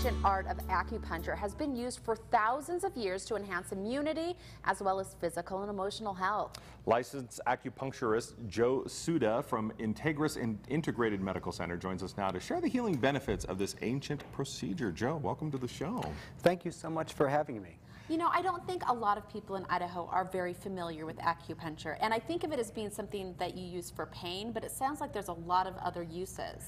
ancient art of acupuncture has been used for thousands of years to enhance immunity as well as physical and emotional health. Licensed acupuncturist Joe Suda from Integris Integrated Medical Center joins us now to share the healing benefits of this ancient procedure. Joe, welcome to the show. Thank you so much for having me. You know, I don't think a lot of people in Idaho are very familiar with acupuncture, and I think of it as being something that you use for pain, but it sounds like there's a lot of other uses.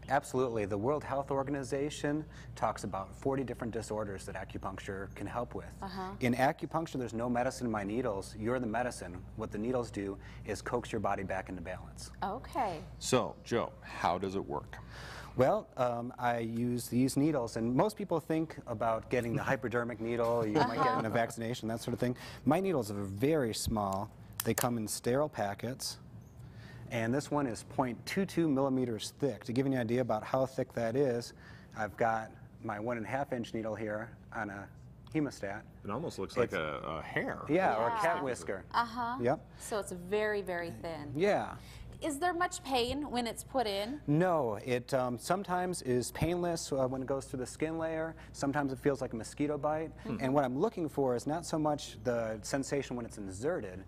Absolutely. The World Health Organization talks about 40 different disorders that acupuncture can help with. In acupuncture, there's no medicine in my needles. You're the medicine. What the needles do is coax your body back into balance. Okay. So, Joe, how does it work? Well, I use these needles, and most people think about getting the hypodermic needle, you might get in a vaccination, that sort of thing. My needles are very small. They come in sterile packets, and this one is 0.22 millimeters thick. To give you an idea about how thick that is, I've got my 1.5 inch needle here on a hemostat. It almost looks like a hair. Yeah, or a cat whisker. Yep. So it's very, very thin. Yeah. Is there much pain when it's put in? No, it sometimes is painless when it goes through the skin layer. Sometimes it feels like a mosquito bite. And what I'm looking for is not so much the sensation when it's inserted,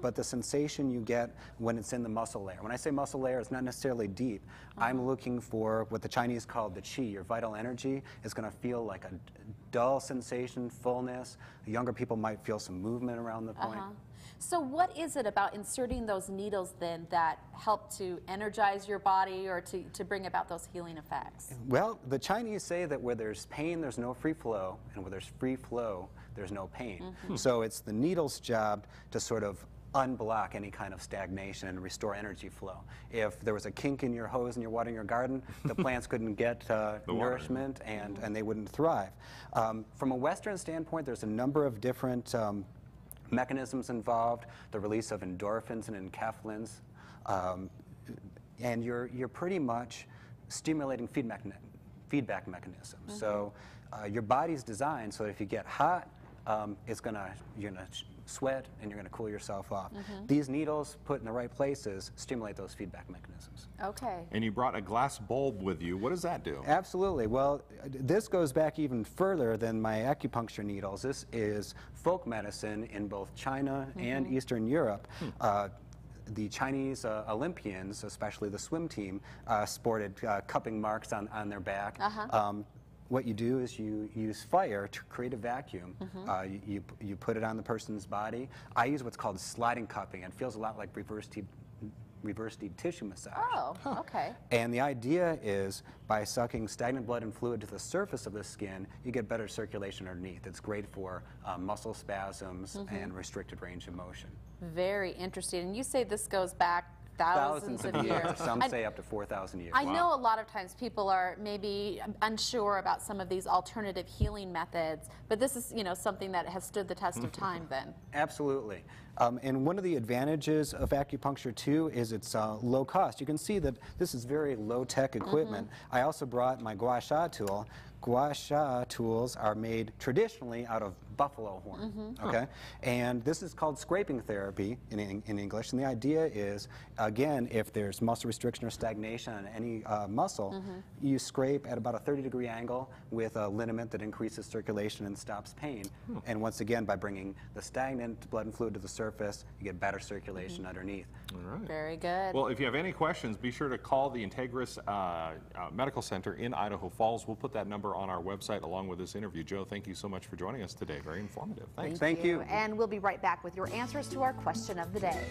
but the sensation you get when it's in the muscle layer. When I say muscle layer, it's not necessarily deep. I'm looking for what the Chinese call the qi, your vital energy. Is going to feel like a dull sensation, fullness. Younger people might feel some movement around the point. So what is it about inserting those needles then that help to energize your body or to bring about those healing effects? Well, the Chinese say that where there's pain, there's no free flow, and where there's free flow, there's no pain. So it's the needle's job to sort of unblock any kind of stagnation and restore energy flow. If there was a kink in your hose and you're watering your garden, the plants couldn't get nourishment and they wouldn't thrive. From a Western standpoint, there's a number of different mechanisms involved, the release of endorphins and enkephalins, and you're pretty much stimulating feedback mechanisms. So your body's designed so that if you get hot, you're gonna sweat and you're gonna cool yourself off. These needles put in the right places stimulate those feedback mechanisms. Okay. And you brought a glass bulb with you. What does that do? Absolutely. Well, this goes back even further than my acupuncture needles. This is folk medicine in both China and Eastern Europe. The Chinese Olympians, especially the swim team, sported cupping marks on their back. What you do is you use fire to create a vacuum. You put it on the person's body. I use what's called sliding cupping. It feels a lot like reverse deep tissue massage. Oh, okay. And the idea is by sucking stagnant blood and fluid to the surface of the skin, you get better circulation underneath. It's great for muscle spasms and restricted range of motion. Very interesting. And you say this goes back thousands of years. Some say up to 4,000 years. I know a lot of times people are maybe unsure about some of these alternative healing methods, but this is, you know, something that has stood the test of time then. Absolutely. And one of the advantages of acupuncture too is it's low cost. You can see that this is very low-tech equipment. I also brought my gua sha tool. Gua sha tools are made traditionally out of buffalo horn, okay? And this is called scraping therapy in English, and the idea is, again, if there's muscle restriction or stagnation on any muscle, you scrape at about a 30-degree angle with a liniment that increases circulation and stops pain. And once again, by bringing the stagnant blood and fluid to the surface, you get better circulation underneath. All right. Very good. Well, if you have any questions, be sure to call the Integris Medical Center in Idaho Falls. We'll put that number on our website along with this interview. Joe, thank you so much for joining us today. Very informative. Thanks. Thank you. And we'll be right back with your answers to our question of the day.